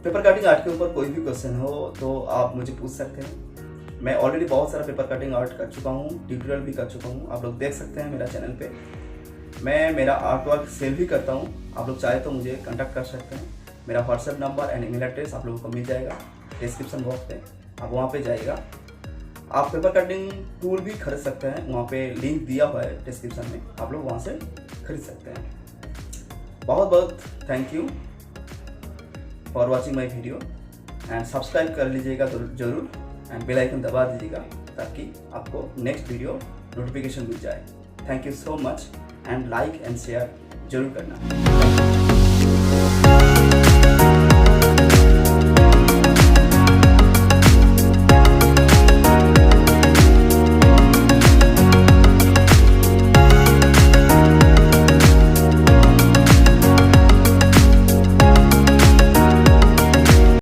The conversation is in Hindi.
पेपर कटिंग आर्ट के ऊपर कोई भी क्वेश्चन हो तो आप मुझे पूछ सकते हैं। मैं ऑलरेडी बहुत सारा पेपर कटिंग आर्ट कर चुका हूँ, ट्यूटोरियल भी कर चुका हूँ, आप लोग देख सकते हैं मेरा चैनल पे। मैं मेरा आर्ट वर्क सेल भी करता हूँ, आप लोग चाहे तो मुझे कांटेक्ट कर सकते हैं। मेरा WhatsApp number and email address आप लोगों को मिल जाएगा डिस्क्रिप्शन बॉक्स पे, आप वहाँ पे जाइएगा। आप पेपर कटिंग टूल भी खरीद सकते हैं, वहाँ पे लिंक दिया हुआ है डिस्क्रिप्शन में, आप लोग वहाँ से खरीद सकते हैं। बहुत बहुत thank you for watching my video and subscribe कर लीजिएगा जरूर एंड बेल आइकन दबा दीजिएगा ताकि आपको नेक्स्ट वीडियो नोटिफिकेशन मिल जाए। Thank you so much and like and share जरूर करना।